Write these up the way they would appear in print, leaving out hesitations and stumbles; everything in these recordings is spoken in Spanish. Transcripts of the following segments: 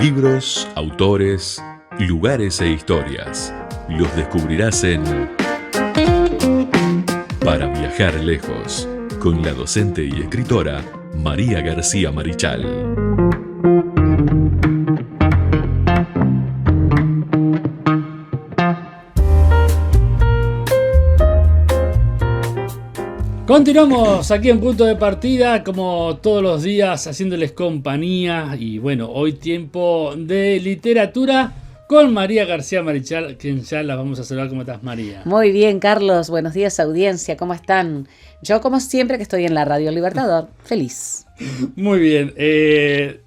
Libros, autores, lugares e historias. Los descubrirás en Para viajar lejos, con la docente y escritora María García Marichal. Continuamos aquí en Punto de Partida, como todos los días, haciéndoles compañía. Y bueno, hoy tiempo de literatura con María García Marichal, quien ya la vamos a saludar. ¿Cómo estás, María? Muy bien, Carlos. Buenos días, audiencia. ¿Cómo están? Yo, como siempre, que estoy en la Radio Libertador. Feliz. Muy bien.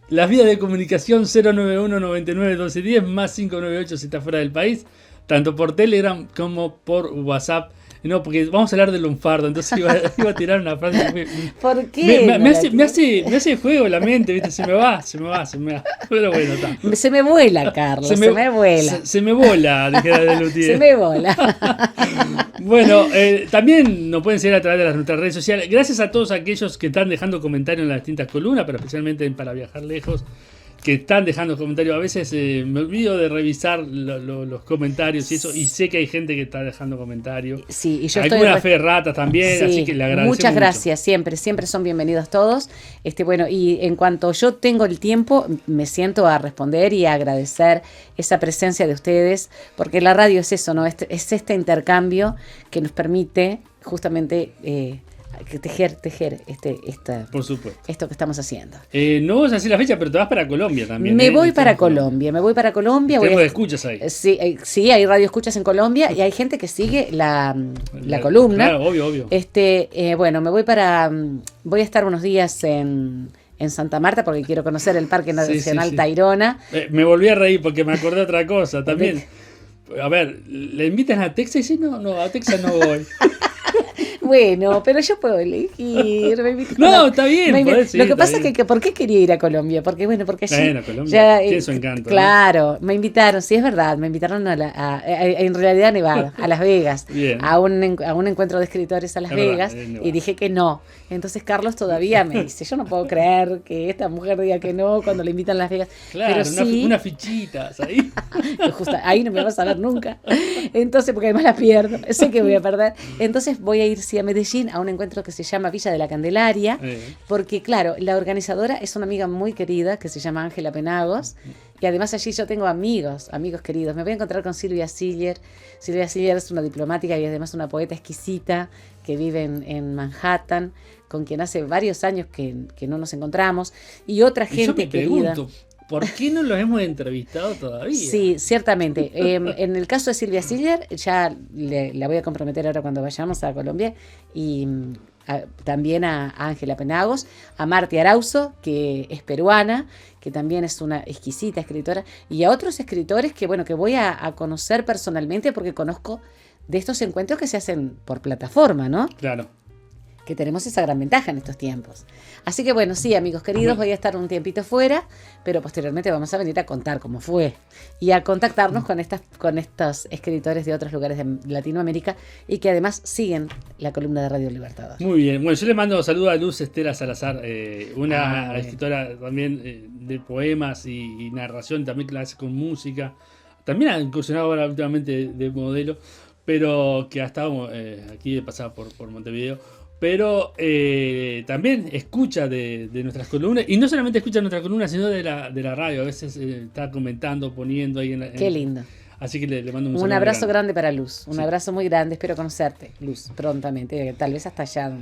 Las vías de comunicación 091-99-1210 más 598 si está fuera del país, tanto por Telegram como por WhatsApp. No, porque vamos a hablar del lunfardo, entonces iba a tirar una frase. ¿Por qué? Me hace juego la mente, ¿viste? Se me va. Pero bueno, está. Se me vuela, Carlos, se me vuela. Se me bola, dijera de Lutier. Se me bola. Bueno, también nos pueden seguir a través de nuestras redes sociales. Gracias a todos aquellos que están dejando comentarios en las distintas columnas, pero especialmente en Para Viajar Lejos, que están dejando comentarios. A veces me olvido de revisar los comentarios y eso, y sé que hay gente que está dejando comentarios. Sí, y yo algunas fe ratas también, sí, así que le agradecemos. Muchas gracias, siempre son bienvenidos todos. Bueno, y en cuanto yo tengo el tiempo, me siento a responder y a agradecer esa presencia de ustedes, porque la radio es eso, ¿no? Es este intercambio que nos permite justamente tejer por supuesto, esto que estamos haciendo. No vas a decir la fecha, pero te vas para Colombia también. Me voy para Colombia. Tenemos escuchas ahí. Sí, hay radio escuchas en Colombia y hay gente que sigue la columna. Claro, obvio. Bueno, voy a estar unos días en Santa Marta porque quiero conocer el Parque Nacional Tayrona. Me volví a reír porque me acordé de otra cosa también. A ver, ¿le invitan a Texas? Y dice, no, a Texas no voy. Bueno, pero yo puedo elegir. No, está bien. Lo que pasa es que ¿por qué quería ir a Colombia? Porque allí Colombia tiene su encanto. Claro, ¿no? Me invitaron, sí es verdad, me invitaron en realidad a Nevada, a Las Vegas, a un encuentro de escritores a Las Vegas, y dije que no. Entonces Carlos todavía me dice, yo no puedo creer que esta mujer diga que no cuando le invitan a Las Vegas. Claro, pero sí, unas fichitas ahí. Justo, ahí no me vas a ver nunca. Entonces, porque además la pierdo, sé que voy a perder. Entonces voy a ir a Medellín a un encuentro que se llama Villa de la Candelaria, porque claro, la organizadora es una amiga muy querida que se llama Ángela Penagos, y además allí yo tengo amigos queridos. Me voy a encontrar con Silvia Siller. Silvia Siller es una diplomática y además una poeta exquisita que vive en Manhattan, con quien hace varios años que no nos encontramos, y otra gente yo me querida. Pregunto, ¿por qué no los hemos entrevistado todavía? Sí, ciertamente. En el caso de Silvia Siller, ya la voy a comprometer ahora cuando vayamos a Colombia, y también a Ángela Penagos, a Marti Arauzo, que es peruana, que también es una exquisita escritora, y a otros escritores que voy a conocer personalmente porque conozco de estos encuentros que se hacen por plataforma, ¿no? Claro. Que tenemos esa gran ventaja en estos tiempos. Así que bueno, sí, amigos queridos, voy a estar un tiempito fuera, pero posteriormente vamos a venir a contar cómo fue y a contactarnos con estos escritores de otros lugares de Latinoamérica y que además siguen la columna de Radio Libertador. Muy bien. Bueno, yo le mando saludos a Luz Estela Salazar, una escritora también de poemas y narración, también que la hace con música. También ha incursionado ahora últimamente de modelo, pero que ha estado aquí de pasada por Montevideo. Pero también escucha de nuestras columnas, y no solamente escucha nuestras columnas, sino de la radio. A veces está comentando, poniendo ahí Qué lindo. Así que le mando un saludo. Un abrazo grande para Luz, un abrazo muy grande. Espero conocerte, Luz, prontamente, tal vez hasta allá,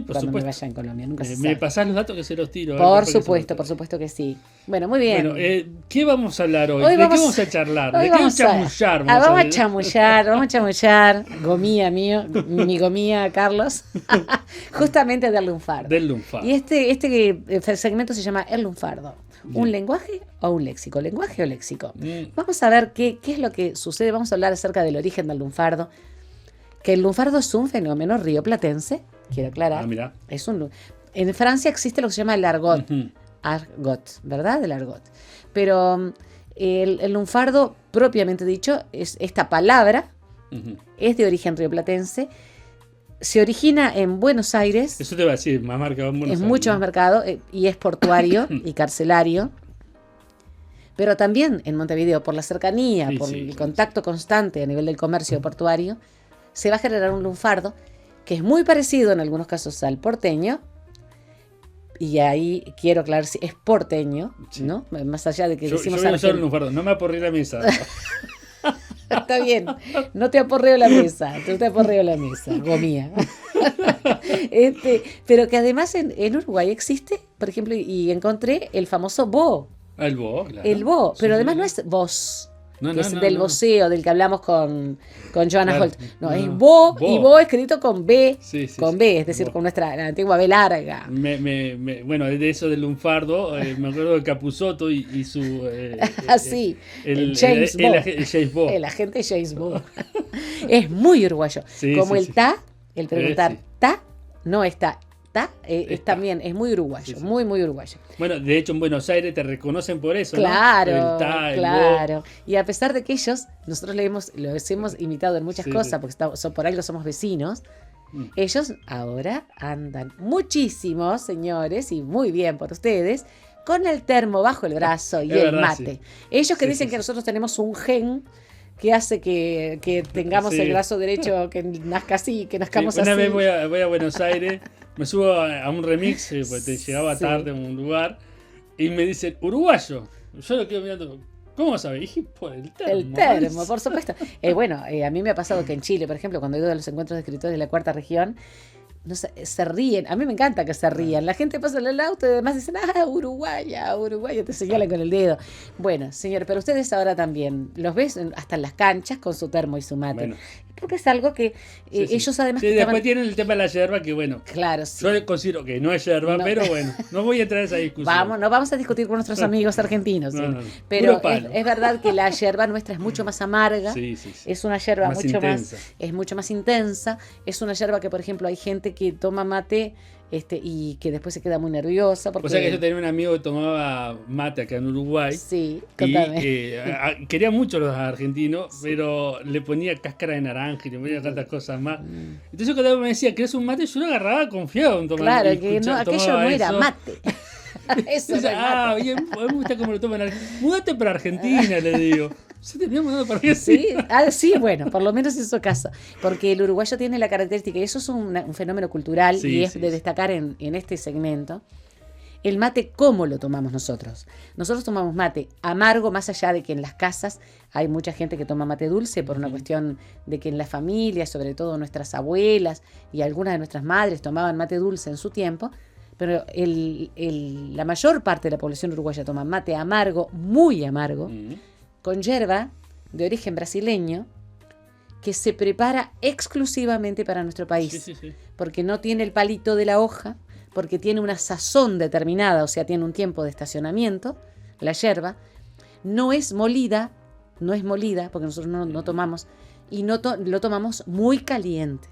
cuando me vaya en Colombia. Nunca se sabe. Me pasás los datos que se los tiro. Por supuesto que sí. Bueno, muy bien. Bueno, ¿qué vamos a hablar hoy? ¿De qué vamos a charlar? ¿De qué vamos a chamullar? Vamos a chamullar. Gomía mío, mi gomía Carlos. Justamente del lunfardo. Y este segmento se llama El lunfardo. ¿Un lenguaje o un léxico? ¿Lenguaje o léxico? Vamos a ver qué es lo que sucede. Vamos a hablar acerca del origen del lunfardo. Que el lunfardo es un fenómeno rioplatense, quiero aclarar. Mira. En Francia existe lo que se llama el argot. Argot, ¿verdad? El argot. Pero el lunfardo, propiamente dicho, es esta palabra, es de origen rioplatense. Se origina en Buenos Aires. Eso te iba a decir, más marcado en Buenos Aires. Es mucho más marcado y es portuario y carcelario. Pero también en Montevideo, por la cercanía, Sí, por sí, el claro, contacto constante a nivel del comercio portuario, se va a generar un lunfardo que es muy parecido en algunos casos al porteño. Y ahí quiero aclarar si es porteño, Sí. ¿no? Más allá de que Yo decimos voy a usar un argentino. lunfardo, no me aporré la mesa. Está bien, no te aporreo la mesa, no te aporreo la mesa, gomía. Pero que además en Uruguay existe, por ejemplo, y encontré el famoso bo, El bo, claro. el bo, Sí, pero sí, además sí. no es vos, No, que no, es no, del no. voceo, del que hablamos con Johanna Claro, Holt. No, no, es no. bo, y Bo. bo escrito con B, Sí, sí, con sí. B, es decir, Bo. con la antigua B larga. Bueno, de eso del lunfardo, me acuerdo de Capusotto y su... Así, James Bo. el James Bo. El agente James Bo. Es muy uruguayo. Sí, Como sí, el sí. ta, el preguntar Sí. ta, no está. Ta, es Está. también, es muy uruguayo, Sí, sí. muy, muy uruguayo. Bueno, de hecho en Buenos Aires te reconocen por eso, Claro, ¿no? El ta, el bo. claro. Y a pesar de que nosotros los hemos imitado en muchas Sí, cosas, sí. porque por algo somos vecinos, Mm. ellos ahora andan muchísimos, señores, y muy bien por ustedes, con el termo bajo el brazo y Es el verdad, mate. sí. Ellos que Sí, dicen sí, que sí. nosotros tenemos un gen que hace que tengamos Sí. el brazo derecho, que nazca así, que nazcamos Sí, una así. vez voy a Buenos Aires, me subo a un remix, porque te llegaba Sí. tarde a un lugar, y me dicen, uruguayo. Yo lo quedo mirando, ¿cómo sabes? Dije, por el termo. El termo, por supuesto. Bueno, a mí me ha pasado que en Chile, por ejemplo, cuando he ido a los encuentros de escritores de la cuarta región, no sé, se ríen. A mí me encanta que se rían. La gente pasa en el auto y además dicen, Uruguaya, Uruguaya, te señalan con el dedo. Bueno, señor, pero ustedes ahora también los ves hasta en las canchas con su termo y su mate. Bueno. Porque es algo que Sí, sí. ellos además Sí, que después estaban... tienen el tema de la yerba, que bueno, Claro, sí. yo considero que no es yerba, No. pero bueno, no voy a entrar en esa discusión. No vamos a discutir con nuestros amigos argentinos. No, ¿sí? no, no. Pero Puro palo. es verdad que la yerba nuestra es mucho más amarga. Sí, sí, sí. Es una yerba Más mucho intensa. es mucho más intensa. Es una yerba que, por ejemplo, hay gente que toma mate y que después se queda muy nerviosa. Porque... O sea que yo tenía un amigo que tomaba mate acá en Uruguay. Sí, Y contame. quería mucho los argentinos, pero le ponía cáscara de naranja y le ponía tantas cosas más. Entonces cuando él me decía que es un mate, yo lo agarraba confiado en tomar. Claro, y que no, aquello tomaba no era eso. mate. Eso no Dice, es mate. bien, a mí me gusta cómo lo toman. Mudate para Argentina, le digo. Se terminó mudando para Argentina. Sí, bueno, por lo menos hizo caso. Porque el uruguayo tiene la característica, y eso es un fenómeno cultural Sí, y es sí, de sí. destacar en este segmento. El mate, ¿cómo lo tomamos nosotros? Nosotros tomamos mate amargo, más allá de que en las casas hay mucha gente que toma mate dulce por una cuestión de que en las familias, sobre todo nuestras abuelas y algunas de nuestras madres tomaban mate dulce en su tiempo, pero la mayor parte de la población uruguaya toma mate amargo, muy amargo, con yerba de origen brasileño, que se prepara exclusivamente para nuestro país, Sí, sí, sí. porque no tiene el palito de la hoja, porque tiene una sazón determinada, o sea, tiene un tiempo de estacionamiento, la yerba, no es molida, porque nosotros no tomamos, y lo tomamos muy caliente.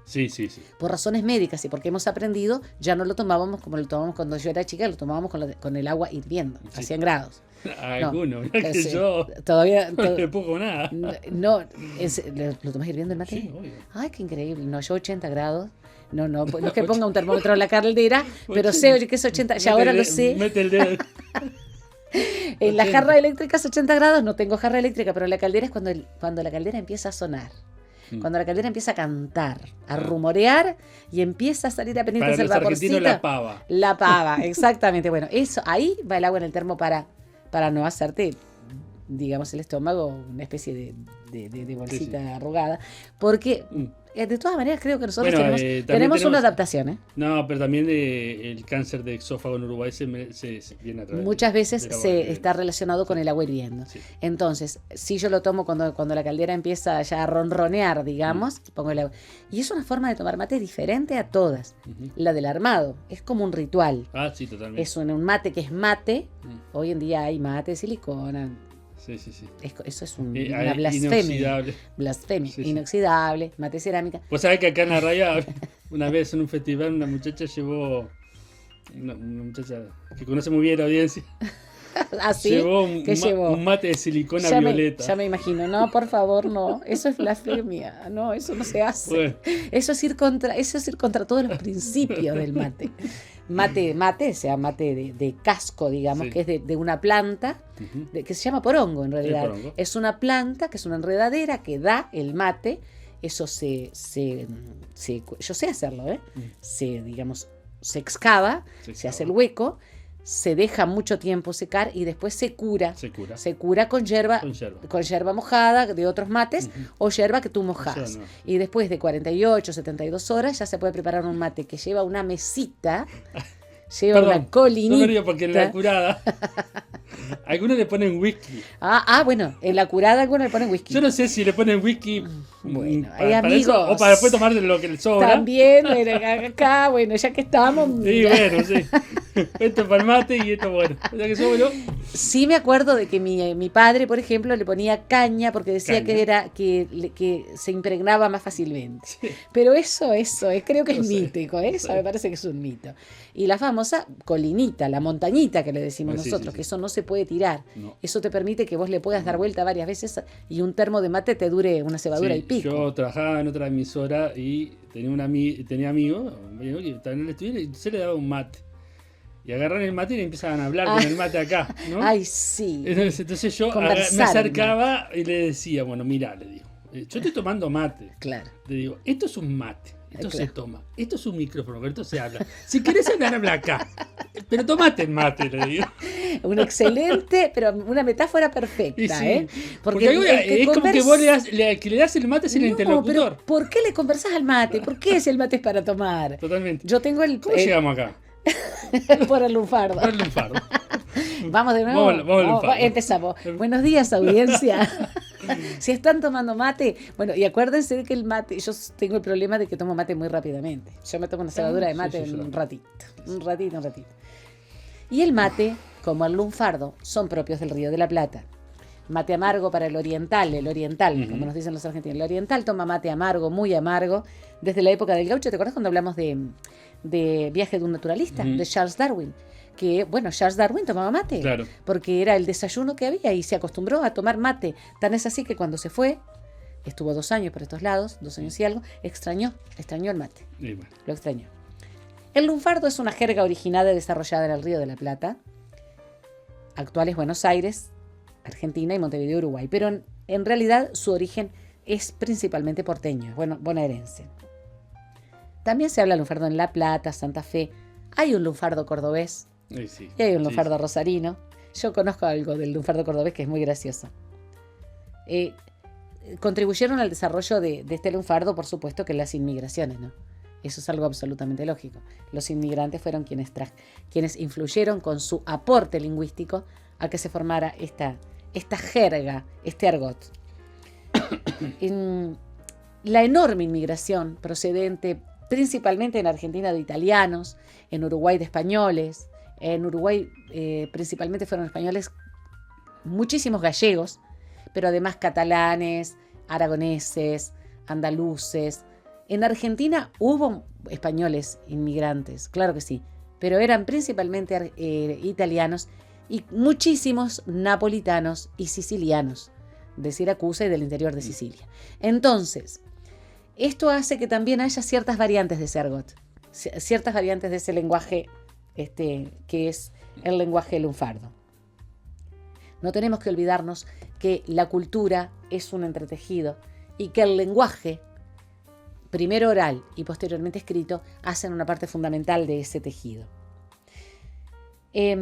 Sí, sí, sí. Por razones médicas y porque hemos aprendido, ya no lo tomábamos como lo tomábamos cuando yo era chica, lo tomábamos con el agua hirviendo, a Sí. 100 grados. Alguno, mirá que Sí. yo Todavía... no le pongo nada. ¿Lo tomás hirviendo el mate? Sí, obvio. Ay, qué increíble. No, yo 80 grados. No es que ponga un termómetro en la caldera, pero sé oye, que es 80, ya ahora lo sé. Mete el dedo. En la 80. jarra eléctrica es 80 grados, no tengo jarra eléctrica, pero la caldera es cuando la caldera empieza a sonar. Cuando la caldera empieza a cantar, a rumorear y empieza a salir a pendientes Para el los argentinos, vaporcito. la pava. La pava, exactamente. Bueno, eso, ahí va el agua en el termo para no hacerte, digamos, el estómago una especie de bolsita Sí, sí. arrugada. Porque, de todas maneras, creo que nosotros Bueno, tenemos también una adaptación, ¿eh? No, pero también el cáncer de exófago en Uruguay se viene a través Muchas de veces la se bacteria. está relacionado con el agua hirviendo. Sí. Entonces, si yo lo tomo cuando la caldera empieza ya a ronronear, digamos, pongo el agua. Y es una forma de tomar mate diferente a todas. Ujú. La del armado, es como un ritual. Ah, sí, totalmente. Es un mate que es mate. Mm. Hoy en día hay mate de silicona. Sí, sí, sí. Eso es Hay una blasfemia. inoxidable. Blasfemia. Sí, sí. Inoxidable, mate cerámica. Vos sabés que acá en la raya, una vez en un festival, una muchacha llevó, una muchacha que conoce muy bien la audiencia, ¿Así? Llevó llevó? Un mate de silicona Ya violeta. ya me imagino. No, por favor, no. Eso es blasfemia. No, eso no se hace. Bueno. Eso es ir contra todos los principios del mate. Mate, o sea, mate de casco, digamos, Sí. que es de una planta, que se llama porongo en realidad. porongo. Es una planta que es una enredadera que da el mate. Eso yo sé hacerlo, ¿eh? Digamos, se excava, se hace el hueco, se deja mucho tiempo secar y después se cura. Se cura con yerba mojada de otros mates o yerba que tú mojas. No. Y después de 48, 72 horas ya se puede preparar un mate que lleva una mesita, lleva una colinita. Yo me río porque en la curada algunos le ponen whisky. Bueno, en la curada algunos le ponen whisky. Yo no sé si le ponen whisky Bueno, hay para amigos. eso, o para después tomar de lo que le sobra. También, acá, bueno, ya que estamos. Sí, bueno, sí. Esto es para el mate y esto, bueno. Ya que sobra. Sí me acuerdo de que mi padre, por ejemplo, le ponía caña porque decía que se impregnaba más fácilmente. Sí. Pero eso creo que No es sé, mítico, no eso sé. me parece que es un mito. Y la famosa colinita, la montañita que le decimos Sí, nosotros, sí. que eso no se puede tirar. No. Eso te permite que vos le puedas dar vuelta varias veces y un termo de mate te dure una cebadura Sí, y pico. yo trabajaba en otra emisora y tenía amigos que estaban en el estudio y se le daba un mate. Y agarran el mate y le empezaban a hablar con el mate acá, ¿no? Ay, sí. Entonces yo me Conversar, acercaba y le decía, bueno, mirá, le digo, yo estoy tomando mate. Claro. Le digo, esto es un mate, esto Claro. se toma, esto es un micrófono, pero esto se habla. Si querés hablar, habla acá. Pero tomate el mate, le digo. Un excelente, pero una metáfora perfecta, Y sí, ¿eh? porque es como que vos que le das el mate es el interlocutor. Pero ¿por qué le conversás al mate? ¿Por qué si el mate es para tomar? Totalmente. Yo tengo el... ¿Cómo llegamos acá? por el lunfardo. Por el lunfardo. Vamos de nuevo. Vamos al lunfardo. Empezamos. Buenos días, audiencia. Si están tomando mate, bueno, y acuérdense de que el mate, yo tengo el problema de que tomo mate muy rápidamente. Yo me tomo una cebadura de mate en un ratito. Un ratito. Y el mate, como el lunfardo, son propios del Río de la Plata. Mate amargo para el oriental, como nos dicen los argentinos. El oriental toma mate amargo, muy amargo, desde la época del gaucho. ¿Te acuerdas cuando hablamos de Viaje de un naturalista? De Charles Darwin. Que, bueno, Charles Darwin tomaba mate. Claro. Porque era el desayuno que había y se acostumbró a tomar mate. Tan es así que cuando se fue, estuvo 2 años por estos lados, 2 años y algo, extrañó el mate. Y bueno. Lo extrañó. El lunfardo es una jerga originada y desarrollada en el Río de la Plata, actuales Buenos Aires, Argentina y Montevideo, Uruguay. Pero en realidad su origen es principalmente porteño, bonaerense. También se habla lunfardo en La Plata, Santa Fe. Hay un lunfardo cordobés Sí, y hay un lunfardo rosarino. Yo conozco algo del lunfardo cordobés que es muy gracioso. Contribuyeron al desarrollo de este lunfardo, por supuesto, que las inmigraciones, ¿no? Eso es algo absolutamente lógico. Los inmigrantes fueron quienes influyeron con su aporte lingüístico a que se formara esta jerga, este argot. La enorme inmigración procedente principalmente en Argentina de italianos, en Uruguay de españoles, en Uruguay principalmente fueron españoles, muchísimos gallegos, pero además catalanes, aragoneses, andaluces. En Argentina hubo españoles inmigrantes, claro que sí, pero eran principalmente italianos y muchísimos napolitanos y sicilianos de Siracusa y del interior de Sicilia. Entonces, esto hace que también haya ciertas variantes de ese argot, ciertas variantes de ese lenguaje que es el lenguaje lunfardo. No tenemos que olvidarnos que la cultura es un entretejido y que el lenguaje, primero oral y posteriormente escrito, hacen una parte fundamental de ese tejido. Es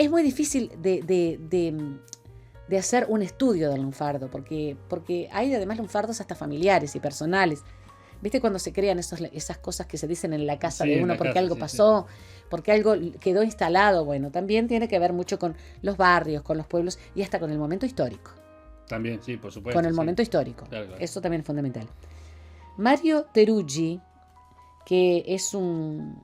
muy difícil de hacer un estudio del lunfardo, porque hay además lunfardos hasta familiares y personales. ¿Viste cuando se crean esas cosas que se dicen en la casa de uno porque algo pasó, porque algo quedó instalado? Bueno, también tiene que ver mucho con los barrios, con los pueblos y hasta con el momento histórico. También, sí, por supuesto. Con el momento histórico. Claro. Eso también es fundamental. Mario Teruggi, que es un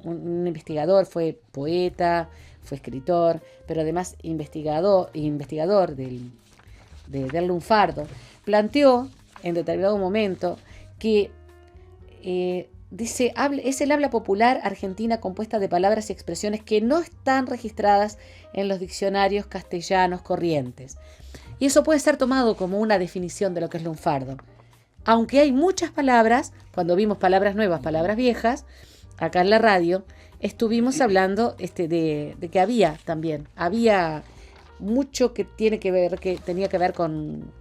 investigador, fue poeta, fue escritor, pero además investigador del lunfardo, planteó en determinado momento que dice, es el habla popular argentina compuesta de palabras y expresiones que no están registradas en los diccionarios castellanos corrientes. Y eso puede ser tomado como una definición de lo que es lunfardo. Aunque hay muchas palabras, cuando vimos palabras nuevas, palabras viejas, acá en la radio, estuvimos hablando de que había mucho que tenía que ver con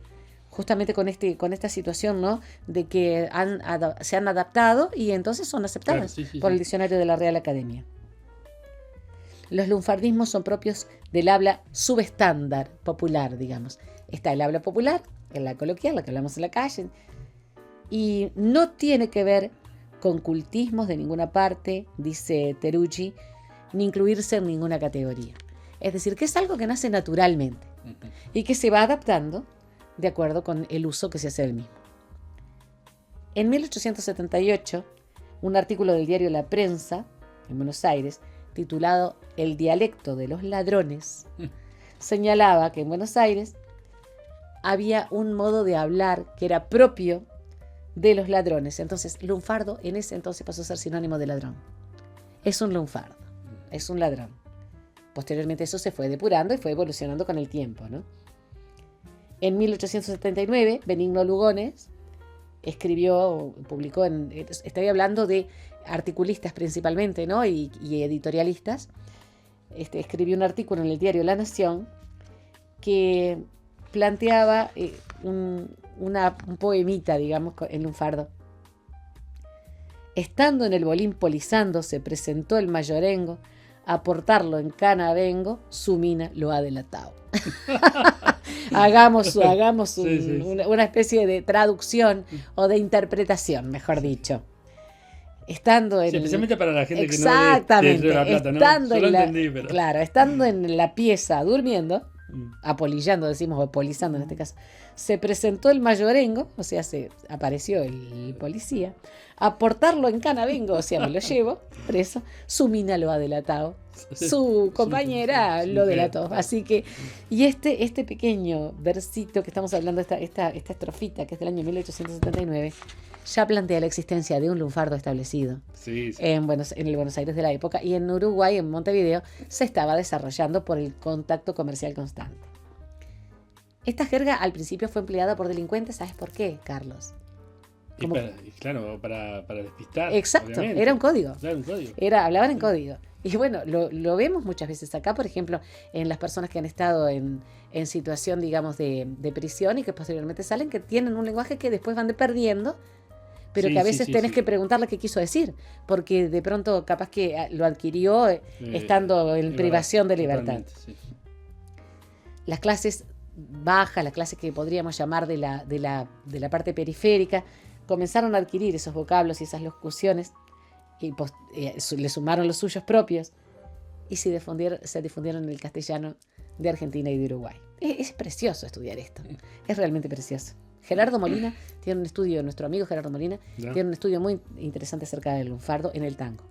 justamente con esta situación, ¿no? De que se han adaptado y entonces son aceptadas por el diccionario de la Real Academia. Los lunfardismos son propios del habla subestándar popular, digamos. Está el habla popular, en la coloquial, la que hablamos en la calle, y no tiene que ver con cultismos de ninguna parte, dice Teruggi, ni incluirse en ninguna categoría. Es decir, que es algo que nace naturalmente y que se va adaptando de acuerdo con el uso que se hace del mismo. En 1878, un artículo del diario La Prensa, en Buenos Aires, titulado El dialecto de los ladrones, señalaba que en Buenos Aires había un modo de hablar que era propio de los ladrones. Entonces, lunfardo en ese entonces pasó a ser sinónimo de ladrón. Es un lunfardo, es un ladrón. Posteriormente eso se fue depurando y fue evolucionando con el tiempo, ¿no? En 1879, Benigno Lugones publicó estoy hablando de articulistas principalmente, ¿no? y editorialistas. Escribió un artículo en el diario La Nación que planteaba un poemita, digamos, en lunfardo. Estando en el bolín polizando, se presentó el mayorengo, a portarlo en cana vengo, su mina lo ha delatado. hagamos una especie de traducción o de interpretación, mejor dicho. Especialmente para la gente que no exactamente, La Plata, ¿no? Estando en la pieza durmiendo, apolillando, decimos, o polizando en este caso, se presentó el mayorengo, o sea, se apareció el policía, a portarlo en canavengo, o sea, me lo llevo preso, su mina lo ha delatado, su compañera lo delató. Así que, y este pequeño versito que estamos hablando, esta estrofita, que es del año 1879, ya plantea la existencia de un lunfardo establecido en el Buenos Aires de la época, y en Uruguay, en Montevideo, se estaba desarrollando por el contacto comercial constante. Esta jerga al principio fue empleada por delincuentes, ¿sabes por qué, Carlos? Para despistar. Exacto, obviamente. Era un código. Claro, un código. Hablaban en código. Y bueno, lo vemos muchas veces acá, por ejemplo, en las personas que han estado en situación, digamos, de prisión y que posteriormente salen, que tienen un lenguaje que después van perdiendo, pero que a veces tenés que preguntarle qué quiso decir, porque de pronto capaz que lo adquirió estando en privación de libertad. Las clases bajas, las clases que podríamos llamar de la parte periférica, comenzaron a adquirir esos vocablos y esas locuciones y le sumaron los suyos propios y se difundieron en el castellano de Argentina y de Uruguay. Es precioso estudiar esto, es realmente precioso. Gerardo Molina tiene un estudio, nuestro amigo Gerardo Molina, tiene un estudio muy interesante acerca del lunfardo en el tango.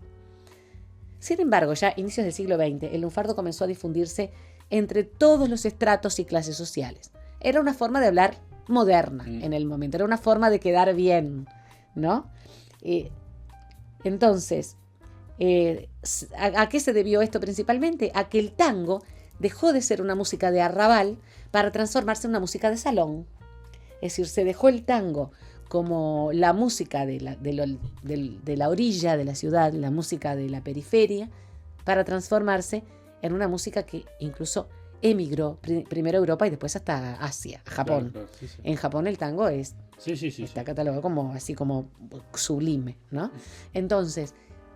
Sin embargo, ya a inicios del siglo XX, el lunfardo comenzó a difundirse entre todos los estratos y clases sociales. Era una forma de hablar moderna en el momento, era una forma de quedar bien, ¿no? Entonces, ¿a qué se debió esto principalmente? A que el tango dejó de ser una música de arrabal para transformarse en una música de salón. Es decir, se dejó el tango como la música de la orilla de la ciudad, la música de la periferia, para transformarse en una música que incluso emigró primero a Europa y después hasta Asia, a Japón. Claro, sí. En Japón el tango está catalogado como así como sublime, ¿no? Entonces,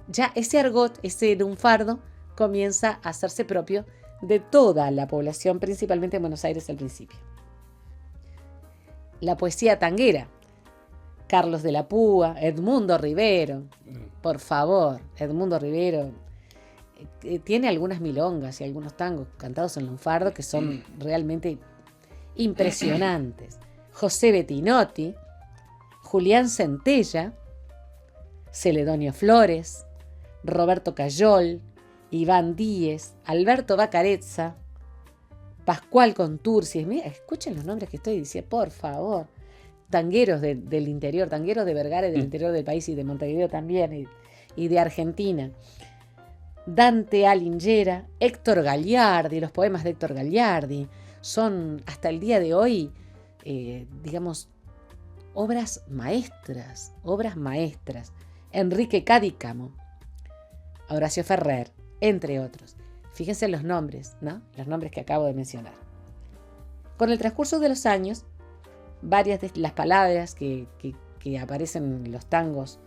ya ese argot, ese lunfardo, comienza a hacerse propio de toda la población, principalmente en Buenos Aires al principio. La poesía tanguera, Carlos de la Púa, Edmundo Rivero, por favor, Edmundo Rivero tiene algunas milongas y algunos tangos cantados en lunfardo que son realmente impresionantes. José Bettinotti, Julián Centella, Celedonio Flores, Roberto Cayol, Iván Díez, Alberto Bacarezza, Pascual Contursi. Mira, escuchen los nombres que estoy diciendo, por favor. tangueros del interior, tangueros de Vergara y del interior del país y de Montevideo también, y de Argentina. Dante Alighieri, Héctor Gagliardi, los poemas de Héctor Gagliardi son hasta el día de hoy, digamos, obras maestras. Enrique Cadícamo, Horacio Ferrer, entre otros. Fíjense los nombres, ¿no? Los nombres que acabo de mencionar. Con el transcurso de los años, varias de las palabras que aparecen en los tangos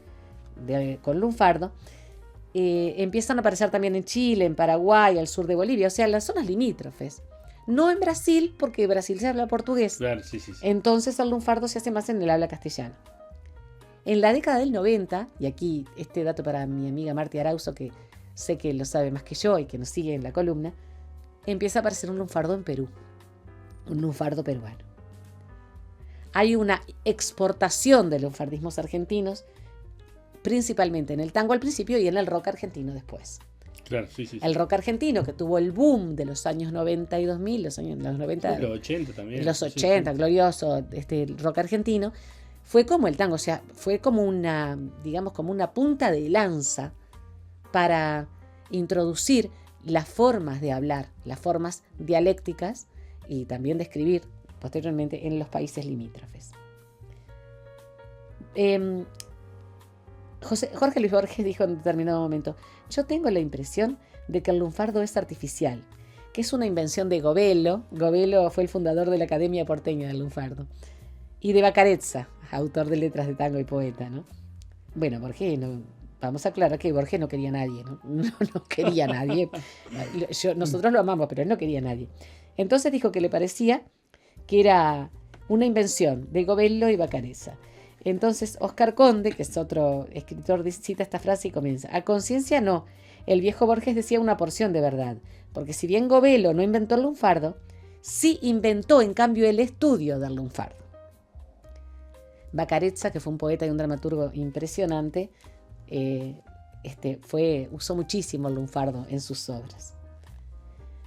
con lunfardo empiezan a aparecer también en Chile, en Paraguay, al sur de Bolivia, o sea, en las zonas limítrofes. No en Brasil, porque en Brasil se habla portugués. Claro, sí. Entonces el lunfardo se hace más en el habla castellana. En la década del 90, y aquí este dato para mi amiga Marti Arauzo, que sé que lo sabe más que yo y que nos sigue en la columna, empieza a aparecer un lunfardo en Perú, un lunfardo peruano. Hay una exportación de lunfardismos argentinos, principalmente en el tango al principio y en el rock argentino después. Claro, sí. El rock argentino, que tuvo el boom de los años 90 y 2000, los 90, los 80 también. Los 80, glorioso, el rock argentino, fue como el tango, o sea, fue como una, digamos, como una punta de lanza para introducir las formas de hablar, las formas dialécticas y también de escribir posteriormente en los países limítrofes. Jorge Luis Borges dijo en determinado momento: yo tengo la impresión de que el lunfardo es artificial, que es una invención de Gobello. Gobello fue el fundador de la Academia Porteña del Lunfardo. Y de Bacarezza, autor de letras de tango y poeta, ¿no? Bueno, Borges, vamos a aclarar que Borges no quería a nadie, ¿no? No quería a nadie. Nosotros lo amamos, pero él no quería a nadie. Entonces dijo que le parecía que era una invención de Gobello y Bacarezza. Entonces Oscar Conde, que es otro escritor, cita esta frase y comienza: a conciencia no, el viejo Borges decía una porción de verdad, porque si bien Gobello no inventó el lunfardo, sí inventó en cambio el estudio del lunfardo. Bacarezza, que fue un poeta y un dramaturgo impresionante, usó muchísimo el lunfardo en sus obras.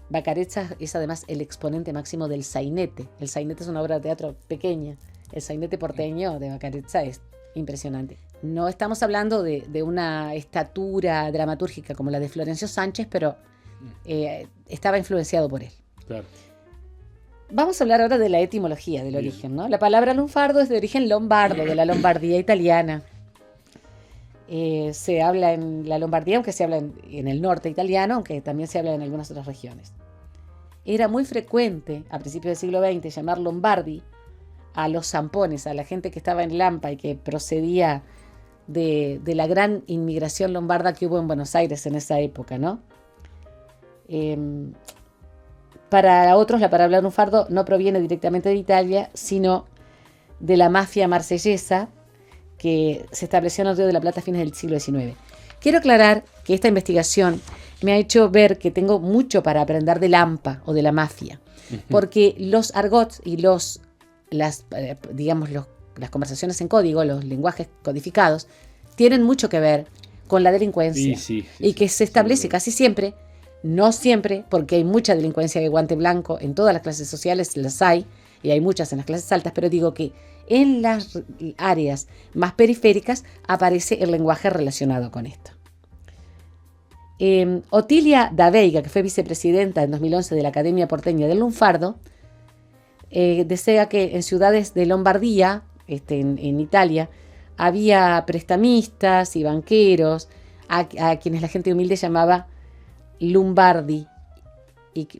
Bacarezza es además el exponente máximo del sainete. El sainete es una obra de teatro pequeña. El sainete porteño de Bacarezza es impresionante. No estamos hablando de una estatura dramatúrgica como la de Florencio Sánchez, pero estaba influenciado por él. Claro. Vamos a hablar ahora de la etimología del origen, ¿no? La palabra lunfardo es de origen lombardo, de la Lombardía italiana. Se habla en la Lombardía, aunque se habla en el norte italiano, aunque también se habla en algunas otras regiones. Era muy frecuente, a principios del siglo XX, llamar lombardi a los zampones, a la gente que estaba en Lampa y que procedía de la gran inmigración lombarda que hubo en Buenos Aires en esa época, ¿no? Para otros, la palabra lunfardo no proviene directamente de Italia, sino de la mafia marsellesa que se estableció en el Río de la Plata a fines del siglo XIX. Quiero aclarar que esta investigación me ha hecho ver que tengo mucho para aprender de Lampa o de la mafia, porque los argots y las conversaciones en código, los lenguajes codificados, tienen mucho que ver con la delincuencia y que se establece casi siempre, no siempre, porque hay mucha delincuencia de guante blanco en todas las clases sociales, las hay, y hay muchas en las clases altas, pero digo que en las áreas más periféricas aparece el lenguaje relacionado con esto. Otilia da Veiga, que fue vicepresidenta en 2011 de la Academia Porteña del Lunfardo, desea que en ciudades de Lombardía, en Italia, había prestamistas y banqueros a quienes la gente humilde llamaba Lumbardi,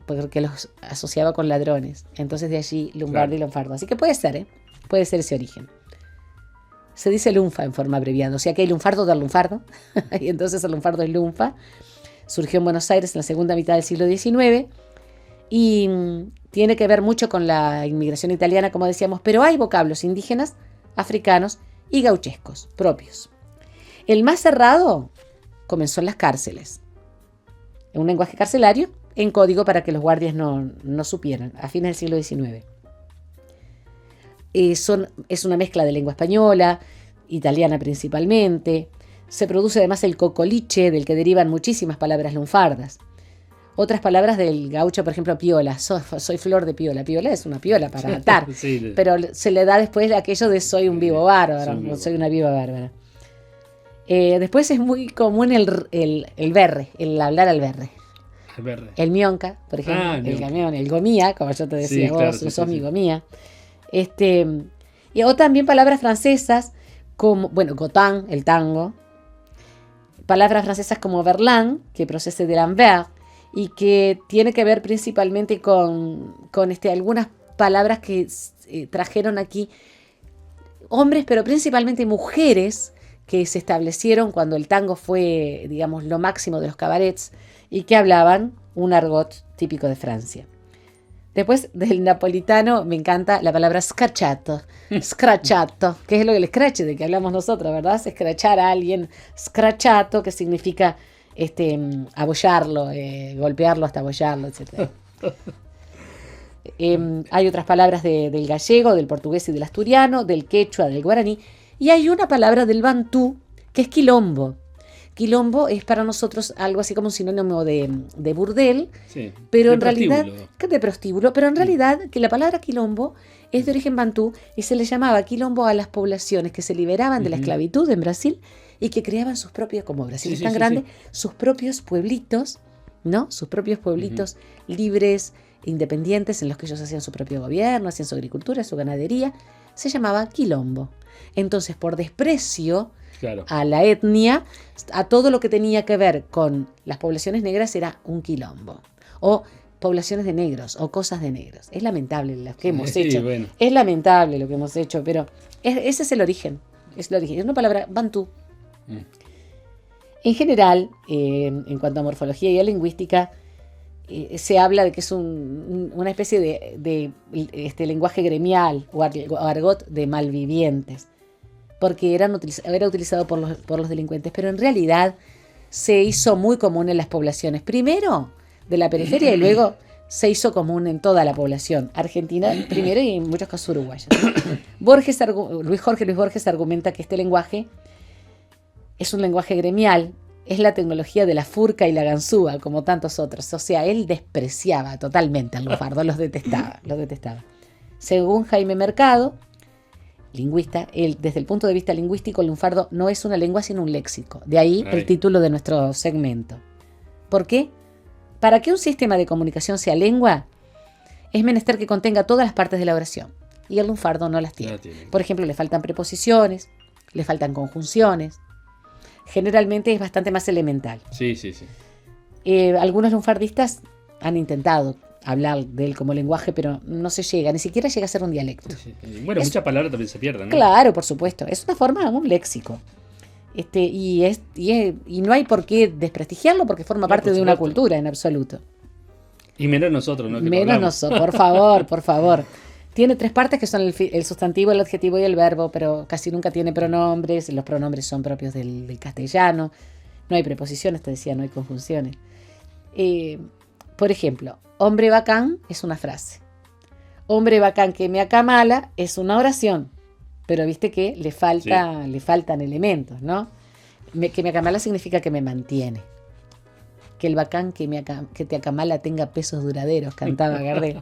porque los asociaba con ladrones. Entonces de allí Lumbardi y Lunfardo. Así que puede ser ese origen. Se dice lunfa en forma abreviada, o sea que hay lunfardo del lunfardo, y entonces el lunfardo es lunfa. Surgió en Buenos Aires en la segunda mitad del siglo XIX y tiene que ver mucho con la inmigración italiana, como decíamos, pero hay vocablos indígenas, africanos y gauchescos propios. El más cerrado comenzó en las cárceles, en un lenguaje carcelario, en código para que los guardias no supieran, a fines del siglo XIX. Es una mezcla de lengua española, italiana principalmente. Se produce además el cocoliche, del que derivan muchísimas palabras lunfardas. Otras palabras del gaucho, por ejemplo, piola. Soy flor de piola. Piola es una piola para atar. Sí, pero se le da después aquello de soy un vivo bárbaro. O soy una viva bárbara. Después es muy común el berre, el hablar al berre. El mionca, por ejemplo, el camión, el gomía, como yo te decía, sí, vos sos mi gomía. O también palabras francesas como, bueno, gotin, el tango. Palabras francesas como verlan, que procede de l'envers, y que tiene que ver principalmente con algunas palabras que trajeron aquí hombres, pero principalmente mujeres, que se establecieron cuando el tango fue, digamos, lo máximo de los cabarets y que hablaban un argot típico de Francia. Después del napolitano me encanta la palabra scratchato, que es lo del scratch de que hablamos nosotros, ¿verdad? Scratchar a alguien, scratchato, que significa abollarlo, golpearlo hasta abollarlo, etc. Hay otras palabras del gallego, del portugués y del asturiano, del quechua, del guaraní, y hay una palabra del bantú que es quilombo. Quilombo es para nosotros algo así como un sinónimo de burdel, sí, pero en realidad, de prostíbulo, pero en realidad que la palabra quilombo es de origen bantú y se le llamaba quilombo a las poblaciones que se liberaban de la esclavitud en Brasil y que creaban sus propios, como Brasil es tan grande, sus propios pueblitos, ¿no? Sus propios pueblitos libres, independientes, en los que ellos hacían su propio gobierno, hacían su agricultura, su ganadería, se llamaba quilombo. Entonces, por desprecio a la etnia, a todo lo que tenía que ver con las poblaciones negras era un quilombo. O poblaciones de negros, o cosas de negros. Es lamentable lo que hemos hecho. Bueno. Es lamentable lo que hemos hecho, pero ese es el origen. Es una palabra bantú. En general, en cuanto a morfología y a lingüística, se habla de que es una especie de lenguaje gremial o argot de malvivientes, porque era utilizado por los delincuentes, pero en realidad se hizo muy común en las poblaciones, primero de la periferia y luego se hizo común en toda la población, Argentina primero y en muchos casos uruguayos. Luis Borges argumenta que este lenguaje es un lenguaje gremial, es la tecnología de la furca y la ganzúa, como tantos otros. O sea, él despreciaba totalmente al lunfardo, los detestaba. Según Jaime Mercado, lingüista, desde el punto de vista lingüístico, el lunfardo no es una lengua sino un léxico. De ahí el título de nuestro segmento. ¿Por qué? Para que un sistema de comunicación sea lengua, es menester que contenga todas las partes de la oración. Y el lunfardo no las tiene. Por ejemplo, le faltan preposiciones, le faltan conjunciones. Generalmente es bastante más elemental. Sí. Algunos lunfardistas han intentado hablar de él como lenguaje, pero no se llega, ni siquiera llega a ser un dialecto. Bueno, muchas palabras también se pierden, ¿no? Claro, por supuesto. Es una forma, un léxico. Y no hay por qué desprestigiarlo porque forma parte de una cultura en absoluto. Y menos nosotros, ¿no? Menos nosotros, por favor. Tiene 3 partes que son el sustantivo, el adjetivo y el verbo, pero casi nunca tiene pronombres. Los pronombres son propios del castellano. No hay preposiciones, te decía, no hay conjunciones. Por ejemplo, hombre bacán es una frase. Hombre bacán que me acamala es una oración. Pero viste que le faltan elementos, ¿no? Que me acamala significa que me mantiene. Que el bacán que te acamala tenga pesos duraderos, cantaba Gardel.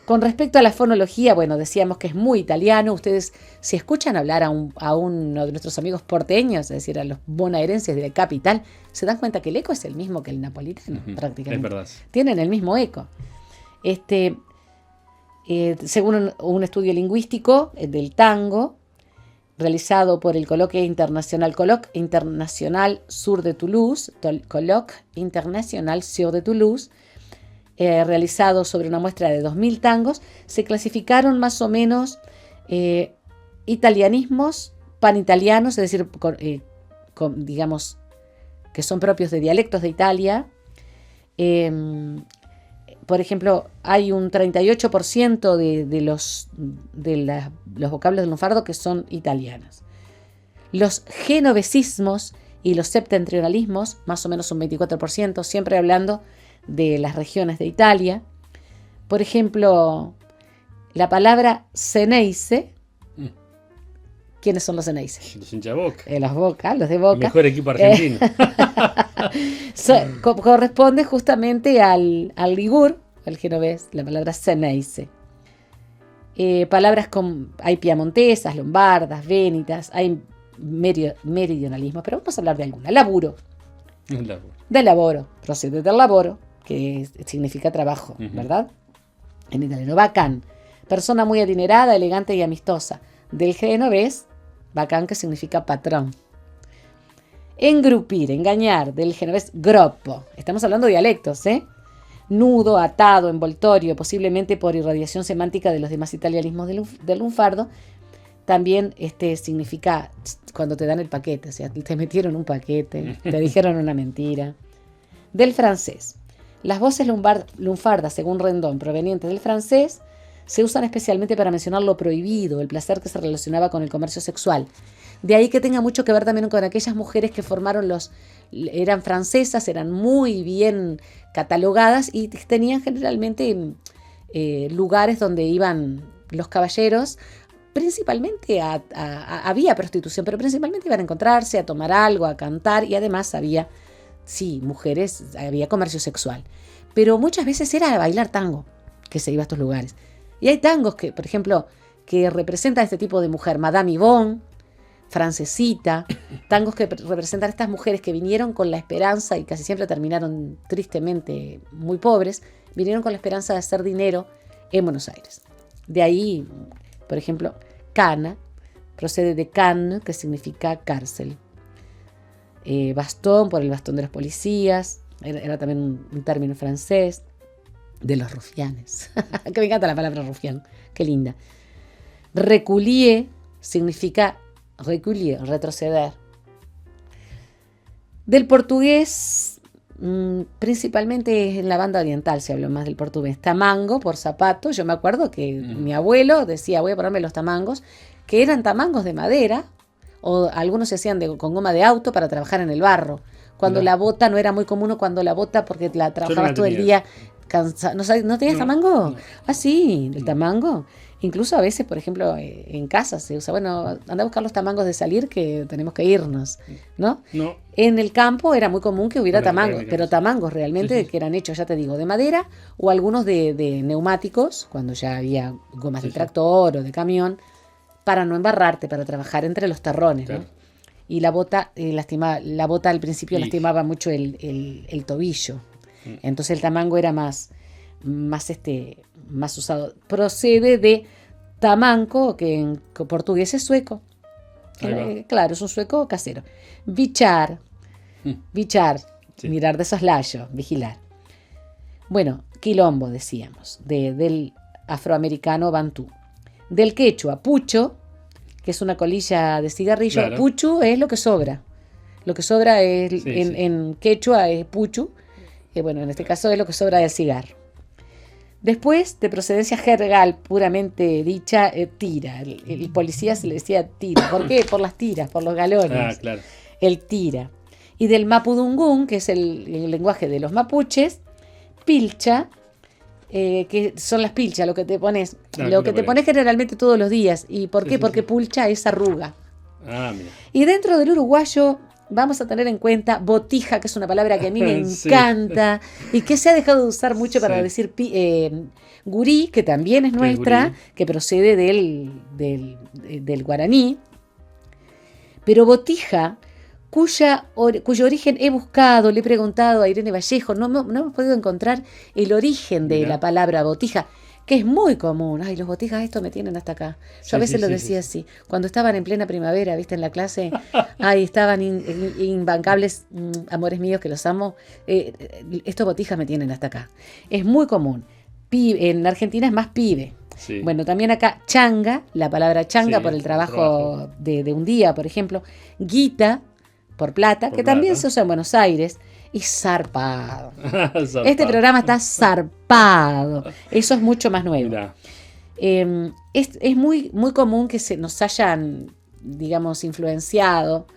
Con respecto a la fonología, bueno, decíamos que es muy italiano. Ustedes, si escuchan hablar a uno de nuestros amigos porteños, es decir, a los bonaerenses de la capital, se dan cuenta que el eco es el mismo que el napolitano, prácticamente. Es verdad. Tienen el mismo eco. Según un estudio lingüístico del tango, realizado por el Colloque Internacional Sur de Toulouse, realizado sobre una muestra de 2.000 tangos, se clasificaron más o menos italianismos, panitalianos, es decir, digamos, que son propios de dialectos de Italia. Por ejemplo, hay un 38% de los vocablos del lunfardo que son italianos. Los genovesismos y los septentrionalismos, más o menos un 24%, siempre hablando de las regiones de Italia. Por ejemplo, la palabra Ceneice. ¿Quiénes son los Ceneice? Los hinchaboca. Los de Boca. El mejor equipo argentino. Corresponde justamente al ligur, al genovés, la palabra seneise. Palabras hay piamontesas, lombardas, vénitas, hay meridionalismo, pero vamos a hablar de alguna. Laburo. Del lavoro, procede del lavoro, que significa trabajo, ¿verdad? En italiano, bacán, persona muy adinerada, elegante y amistosa. Del genovés, bacán, que significa patrón. Engrupir, engañar, del genovés, groppo. Estamos hablando de dialectos, ¿eh? Nudo, atado, envoltorio, posiblemente por irradiación semántica de los demás italianismos del lunfardo. También significa cuando te dan el paquete, o sea, te metieron un paquete, te dijeron una mentira. Del francés. Las voces lunfardas, según Rendón, provenientes del francés, se usan especialmente para mencionar lo prohibido, el placer que se relacionaba con el comercio sexual. De ahí que tenga mucho que ver también con aquellas mujeres que eran francesas, eran muy bien catalogadas y tenían generalmente lugares donde iban los caballeros. Principalmente había prostitución, pero principalmente iban a encontrarse, a tomar algo, a cantar, y además había, sí, mujeres, había comercio sexual. Pero muchas veces era a bailar tango que se iba a estos lugares. Y hay tangos que, por ejemplo, que representan este tipo de mujer, Madame Yvonne, Francesita, tangos que representan a estas mujeres que vinieron con la esperanza, y casi siempre terminaron tristemente muy pobres, vinieron con la esperanza de hacer dinero en Buenos Aires. De ahí, por ejemplo, cana, procede de canne, que significa cárcel. Bastón, por el bastón de los policías, era también un término francés, de los rufianes, que me encanta la palabra rufián, qué linda. Reculier significa retroceder. Del portugués, principalmente en la banda oriental se habló más del portugués. Tamango, por zapato. Yo me acuerdo que mi abuelo decía, voy a ponerme los tamangos, que eran tamangos de madera, o algunos se hacían con goma de auto para trabajar en el barro. Cuando la bota no era muy común, cuando la bota, porque la trabajabas todo el día cansado. ¿No tenías tamango? No. Ah, sí, el tamango. Incluso a veces, por ejemplo, en casa se usa, bueno, anda a buscar los tamangos de salir que tenemos que irnos, ¿no? No. En el campo era muy común que hubiera tamangos, pero tamangos realmente que eran hechos, ya te digo, de madera o algunos de neumáticos, cuando ya había gomas de tractor o de camión, para no embarrarte, para trabajar entre los terrones, claro. ¿No? Y la bota, la bota al principio lastimaba mucho el tobillo. Entonces el tamango era más usado. Procede de tamanco, que en portugués es sueco. Claro, es un sueco casero. Bichar, sí. Mirar de soslayo, vigilar. Bueno, quilombo, decíamos, del afroamericano bantú. Del quechua, pucho, que es una colilla de cigarrillo. Claro. Puchu es lo que sobra. Lo que sobra es, en quechua es puchu. Bueno, en este caso es lo que sobra del cigarro. Después, de procedencia jergal puramente dicha, tira. El policía se le decía tira. ¿Por qué? Por las tiras, por los galones. Ah, claro. El tira. Y del mapudungún, que es el lenguaje de los mapuches, pilcha, que son las pilchas, lo que te pones. Claro, lo que te pones generalmente todos los días. ¿Y por qué? Porque pulcha es arruga. Ah, mira. Y dentro del uruguayo vamos a tener en cuenta botija, que es una palabra que a mí me encanta y que se ha dejado de usar mucho para decir gurí, que también es nuestra, que procede del guaraní. Pero botija, cuyo origen he buscado, le he preguntado a Irene Vallejo, no hemos podido encontrar el origen de la palabra botija, que es muy común. Ay, los botijas estos me tienen hasta acá. Yo a veces lo decía así. Cuando estaban en plena primavera, viste, en la clase, ahí estaban imbancables, amores míos que los amo. Estos botijas me tienen hasta acá. Es muy común. En Argentina es más pibe. Sí. Bueno, también acá changa, la palabra changa por el trabajo de un día, por ejemplo. Guita, por plata, que también se usa en Buenos Aires. Y zarpado. Este programa está zarpado. Eso es mucho más nuevo. Es muy, muy común que nos hayan, digamos, influenciado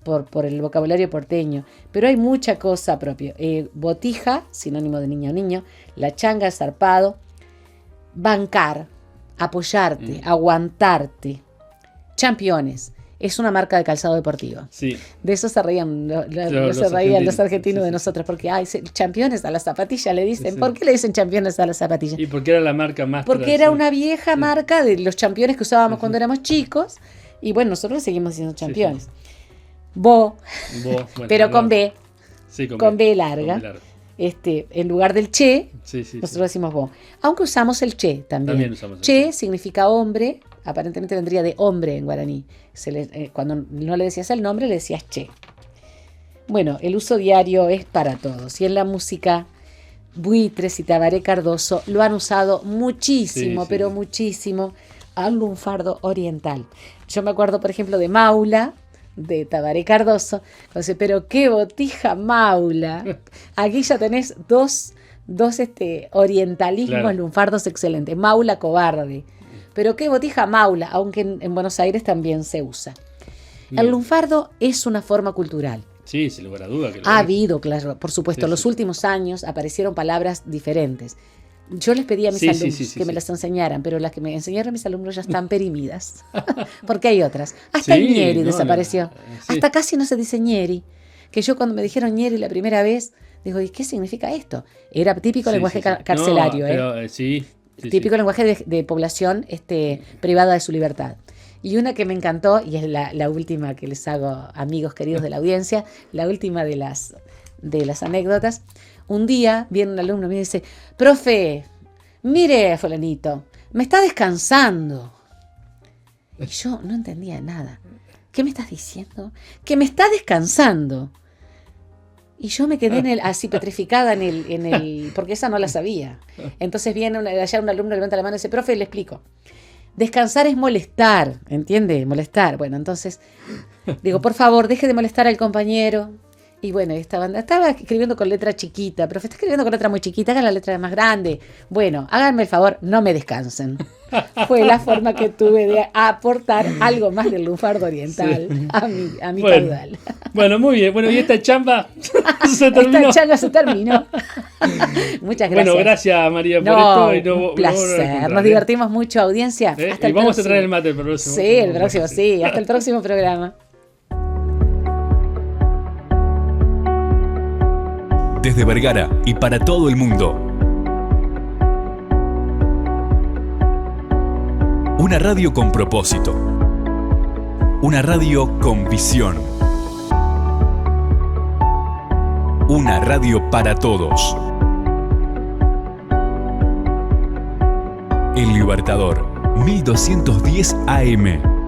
por el vocabulario porteño. Pero hay mucha cosa propia. Botija, sinónimo de niño o niño. La changa, zarpado. Bancar, apoyarte, aguantarte. Championes. es una marca de calzado deportivo. Sí. De eso se reían, los argentinos de nosotros, porque championes a las zapatillas le dicen. Sí. ¿Por qué le dicen championes a las zapatillas? Y porque era la marca más. Porque era una vieja marca de los championes que usábamos cuando éramos chicos. Y bueno, nosotros seguimos siendo championes. Bo, bueno, pero con B. Sí, con B larga. Con B larga. En lugar del che, nosotros decimos bo. Aunque usamos el che también. Usamos che significa hombre, aparentemente vendría de hombre en guaraní. Cuando no le decías el nombre, le decías che. Bueno, el uso diario es para todos. Y en la música, Buitres y Tabaré Cardoso lo han usado muchísimo, pero muchísimo, al lunfardo oriental. Yo me acuerdo, por ejemplo, de Maula, de Tabaré Cardoso, dice, pero qué botija Maula. Aquí ya tenés dos orientalismos lunfardos excelentes. Maula cobarde. Pero qué botija Maula, aunque en Buenos Aires también se usa. El lunfardo es una forma cultural. Sí, sin lugar a duda. Ha habido, claro, por supuesto, en los últimos años aparecieron palabras diferentes. Yo les pedí a mis alumnos que me las enseñaran, pero las que me enseñaron mis alumnos ya están perimidas. Porque hay otras. Hasta el ñeri desapareció. Hasta casi no se dice ñeri. Que yo cuando me dijeron ñeri la primera vez, digo, ¿y qué significa esto? Era típico lenguaje carcelario. Típico lenguaje de población privada de su libertad. Y una que me encantó, y es la última que les hago, amigos queridos de la audiencia, la última de las anécdotas. Un día viene un alumno y me dice, profe, mire, fulanito, me está descansando. Y yo no entendía nada. ¿Qué me estás diciendo? Que me está descansando. Y yo me quedé así petrificada porque esa no la sabía. Entonces viene allá un alumno, levanta la mano y dice, profe, le explico. Descansar es molestar, ¿entiende? Molestar. Bueno, entonces digo, por favor, deje de molestar al compañero. Y bueno, estaba escribiendo con letra chiquita, pero está escribiendo con letra muy chiquita, hagan la letra más grande. Bueno, háganme el favor, no me descansen. Fue la forma que tuve de aportar algo más del lunfardo oriental a mi caudal. Bueno, muy bien. Bueno, y esta chamba se terminó. Esta chamba se terminó. Muchas gracias. Bueno, gracias María por esto. Un placer. Nos divertimos mucho, audiencia. Hasta y vamos a traer el mate el próximo. Sí, el próximo, sí. Hasta el próximo programa. Desde Vergara y para todo el mundo. Una radio con propósito. Una radio con visión. Una radio para todos. El Libertador, 1210 AM.